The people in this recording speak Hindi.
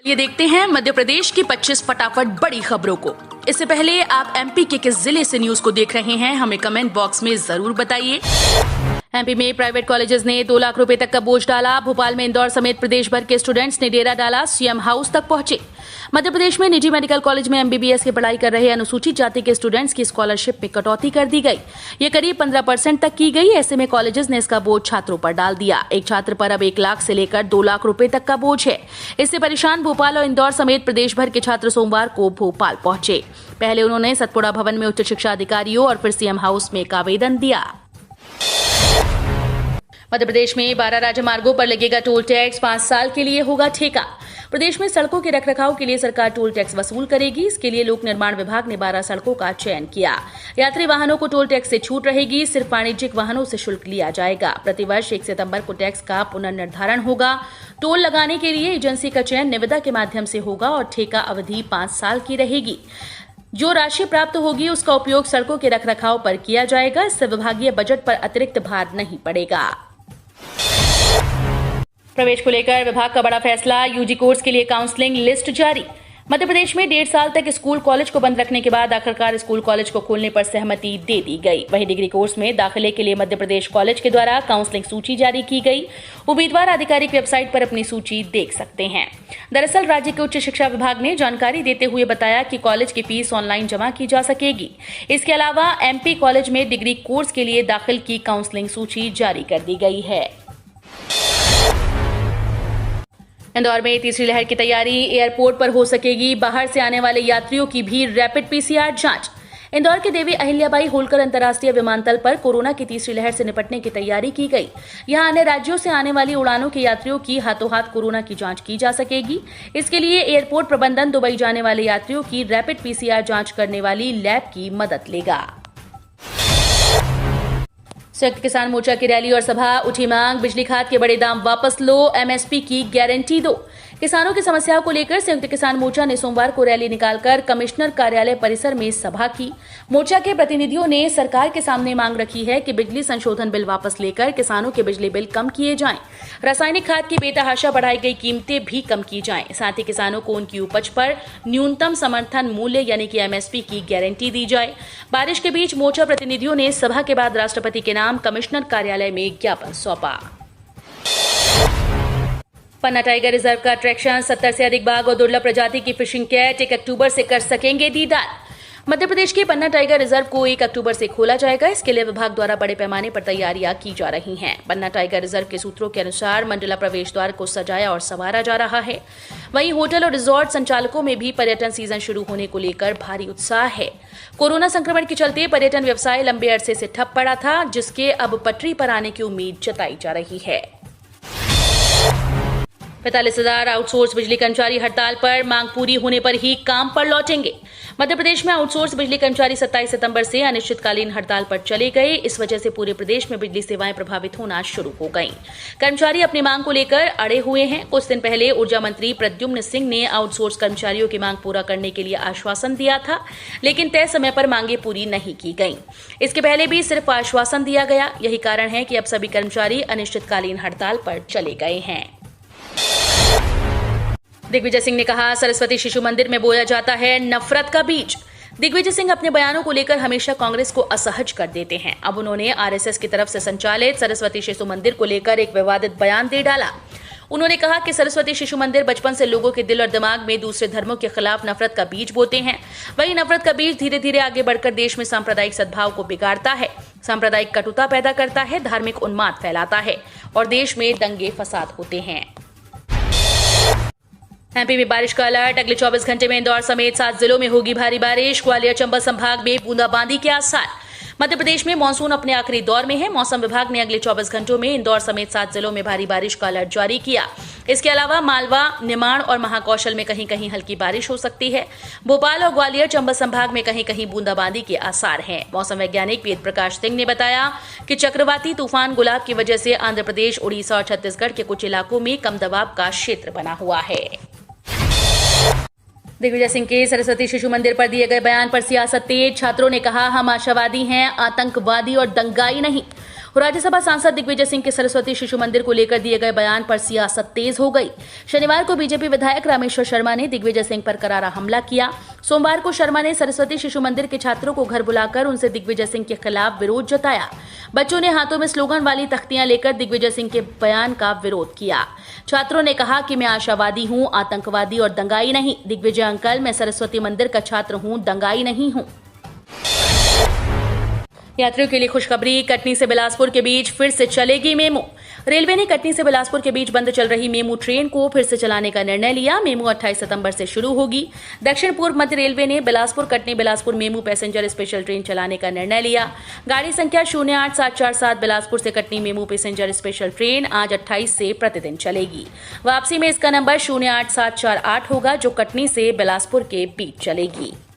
ये देखते हैं मध्य प्रदेश की 25 फटाफट बड़ी खबरों को। इससे पहले आप एमपी के किस जिले से न्यूज को देख रहे हैं, हमें कमेंट बॉक्स में जरूर बताइए। एमपी में प्राइवेट कॉलेजेस ने 2 लाख रुपए तक का बोझ डाला। भोपाल में इंदौर समेत प्रदेश भर के स्टूडेंट्स ने डेरा डाला, सीएम हाउस तक पहुंचे। मध्य प्रदेश में निजी मेडिकल कॉलेज में एमबीबीएस की पढ़ाई कर रहे अनुसूचित जाति के स्टूडेंट्स की स्कॉलरशिप में कटौती कर दी गई। ये करीब 15% तक की गई। ऐसे में कॉलेजेस ने इसका बोझ छात्रों पर डाल दिया। एक छात्र पर अब 1 लाख से लेकर 2 लाख रुपए तक का बोझ है। इससे परेशान भोपाल और इंदौर समेत प्रदेश भर के छात्र सोमवार को भोपाल पहुंचे। पहले उन्होंने सतपुड़ा भवन में उच्च शिक्षा अधिकारियों और फिर सीएम हाउस में एक आवेदन दिया। मध्य प्रदेश में 12 राजमार्गों पर लगेगा टोल टैक्स, 5 साल के लिए होगा ठेका। प्रदेश में सड़कों के रखरखाव के लिए सरकार टोल टैक्स वसूल करेगी। इसके लिए लोक निर्माण विभाग ने 12 सड़कों का चयन किया। यात्री वाहनों को टोल टैक्स से छूट रहेगी। सिर्फ वाणिज्यिक वाहनों से शुल्क लिया जाएगा। प्रतिवर्ष 1 सितंबर को टैक्स का पुनर्निर्धारण होगा। टोल लगाने के लिए एजेंसी का चयन निविदा के माध्यम से होगा और ठेका अवधि 5 साल की रहेगी। जो राशि प्राप्त होगी उसका उपयोग सड़कों के रखरखाव पर किया जाएगा। इससे विभागीय बजट पर अतिरिक्त भार नहीं पड़ेगा। प्रवेश को लेकर विभाग का बड़ा फैसला, यूजी कोर्स के लिए काउंसलिंग लिस्ट जारी। मध्य प्रदेश में 1.5 साल तक स्कूल कॉलेज को बंद रखने के बाद आखिरकार स्कूल कॉलेज को खोलने पर सहमति दे दी गई। वहीं डिग्री कोर्स में दाखिले के लिए मध्य प्रदेश कॉलेज के द्वारा काउंसलिंग सूची जारी की गई। उम्मीदवार आधिकारिक वेबसाइट पर अपनी सूची देख सकते हैं। दरअसल राज्य के उच्च शिक्षा विभाग ने जानकारी देते हुए बताया कि कॉलेज की फीस ऑनलाइन जमा की जा सकेगी। इसके अलावा एमपी कॉलेज में डिग्री कोर्स के लिए दाखिल की काउंसलिंग सूची जारी कर दी गई है। इंदौर में तीसरी लहर की तैयारी, एयरपोर्ट पर हो सकेगी बाहर से आने वाले यात्रियों की भी रैपिड पीसीआर जांच। इंदौर के देवी अहिल्याबाई होलकर अंतर्राष्ट्रीय विमानतल पर कोरोना की तीसरी लहर से निपटने की तैयारी की गई। यहां अन्य राज्यों से आने वाली उड़ानों के यात्रियों की हाथों हाथ कोरोना की जांच की जा सकेगी। इसके लिए एयरपोर्ट प्रबंधन दुबई जाने वाले यात्रियों की रैपिड पीसीआर जांच करने वाली लैब की मदद लेगा। संयुक्त किसान मोर्चा की रैली और सभा, उठी मांग, बिजली खाद के बड़े दाम वापस लो, एमएसपी की गारंटी दो। किसानों की समस्याओं को लेकर संयुक्त किसान मोर्चा ने सोमवार को रैली निकालकर कमिश्नर कार्यालय परिसर में सभा की। मोर्चा के प्रतिनिधियों ने सरकार के सामने मांग रखी है कि बिजली संशोधन बिल वापस लेकर किसानों के बिजली बिल कम किए जाएं, रासायनिक खाद की बेतहाशा बढ़ाई गई कीमतें भी कम की जाएं, साथ ही किसानों को उनकी उपज पर न्यूनतम समर्थन मूल्य यानी कि एमएसपी की गारंटी दी जाए। बारिश के बीच मोर्चा प्रतिनिधियों ने सभा के बाद राष्ट्रपति के नाम कमिश्नर कार्यालय में ज्ञापन सौंपा। पन्ना टाइगर रिजर्व का अट्रैक्शन, 70 से अधिक बाघ और दुर्लभ प्रजाति की फिशिंग कैट 1 अक्टूबर से कर सकेंगे दीदार। मध्य प्रदेश के पन्ना टाइगर रिजर्व को 1 अक्टूबर से खोला जाएगा। इसके लिए विभाग द्वारा बड़े पैमाने पर तैयारियां की जा रही हैं। पन्ना टाइगर रिजर्व के सूत्रों के अनुसार मंडला प्रवेश द्वार को सजाया और संवारा जा रहा है। वहीं होटल और रिजॉर्ट संचालकों में भी पर्यटन सीजन शुरू होने को लेकर भारी उत्साह है। कोरोना संक्रमण के चलते पर्यटन व्यवसाय लंबे अरसे से ठप पड़ा था, जिसके अब पटरी पर आने की उम्मीद जताई जा रही है। 45,000 आउटसोर्स बिजली कर्मचारी हड़ताल पर, मांग पूरी होने पर ही काम पर लौटेंगे। मध्य प्रदेश में आउटसोर्स बिजली कर्मचारी 27 सितंबर से अनिश्चितकालीन हड़ताल पर चले गए। इस वजह से पूरे प्रदेश में बिजली सेवाएं प्रभावित होना शुरू हो गईं। कर्मचारी अपनी मांग को लेकर अड़े हुए हैं। कुछ दिन पहले ऊर्जा मंत्री प्रद्युम्न सिंह ने आउटसोर्स कर्मचारियों की मांग पूरा करने के लिए आश्वासन दिया था, लेकिन तय समय पर मांगे पूरी नहीं की गईं। इसके पहले भी सिर्फ आश्वासन दिया गया। यही कारण है कि अब सभी कर्मचारी अनिश्चितकालीन हड़ताल पर चले गए हैं। दिग्विजय सिंह ने कहा, सरस्वती शिशु मंदिर में बोया जाता है नफरत का बीज। दिग्विजय सिंह अपने बयानों को लेकर हमेशा कांग्रेस को असहज कर देते हैं। अब उन्होंने आरएसएस की तरफ से संचालित सरस्वती शिशु मंदिर को लेकर एक विवादित बयान दे डाला। उन्होंने कहा कि सरस्वती शिशु मंदिर बचपन से लोगों के दिल और दिमाग में दूसरे धर्मों के खिलाफ नफरत का बीज बोते हैं। वही नफरत का बीज धीरे धीरे आगे बढ़कर देश में सांप्रदायिक सद्भाव को बिगाड़ता है, सांप्रदायिक कटुता पैदा करता है, धार्मिक उन्माद फैलाता है और देश में दंगे फसाद होते हैं। एमपी में बारिश का अलर्ट, अगले 24 घंटे में इंदौर समेत 7 जिलों में होगी भारी बारिश। ग्वालियर चंबल संभाग में बूंदाबांदी के आसार। मध्य प्रदेश में मानसून अपने आखिरी दौर में है। मौसम विभाग ने अगले 24 घंटों में इंदौर समेत 7 जिलों में भारी बारिश का अलर्ट जारी किया। इसके अलावा मालवा, निमाड़ और महाकौशल में कहीं कहीं हल्की बारिश हो सकती है। भोपाल और ग्वालियर चंबल संभाग में कहीं कहीं बूंदाबांदी के आसार हैं। मौसम वैज्ञानिक वेद प्रकाश सिंह ने बताया कि चक्रवाती तूफान गुलाब की वजह से आंध्र प्रदेश, उड़ीसा और छत्तीसगढ़ के कुछ इलाकों में कम दबाव का क्षेत्र बना हुआ है। दिग्विजय सिंह के सरस्वती शिशु मंदिर पर दिए गए बयान पर सियासत तेज। छात्रों ने कहा, हम आशावादी हैं, आतंकवादी और दंगाई नहीं। राज्यसभा सांसद दिग्विजय सिंह के सरस्वती शिशु मंदिर को लेकर दिए गए बयान पर सियासत तेज हो गई। शनिवार को बीजेपी विधायक रामेश्वर शर्मा ने दिग्विजय सिंह पर करारा हमला किया। सोमवार को शर्मा ने सरस्वती शिशु मंदिर के छात्रों को घर बुलाकर उनसे दिग्विजय सिंह के खिलाफ विरोध जताया। बच्चों ने हाथों में स्लोगन वाली तख्तियां लेकर दिग्विजय सिंह के बयान का विरोध किया। छात्रों ने कहा कि मैं आशावादी हूं, आतंकवादी और दंगाई नहीं। दिग्विजय अंकल, मैं सरस्वती मंदिर का छात्र हूं, दंगाई नहीं हूं। यात्रियों के लिए खुशखबरी, कटनी से बिलासपुर के बीच फिर से चलेगी मेमू। रेलवे ने कटनी से बिलासपुर के बीच बंद चल रही मेमू ट्रेन को फिर से चलाने का निर्णय लिया। मेमू 28 सितंबर से शुरू होगी। दक्षिण पूर्व मध्य रेलवे ने Bilaspur Katni Bilaspur MEMU passenger special train चलाने का निर्णय लिया। गाड़ी संख्या 08747 बिलासपुर से Katni MEMU passenger special train आज 28 से प्रतिदिन चलेगी। वापसी में इसका नंबर 08748 होगा, जो कटनी से बिलासपुर के बीच चलेगी।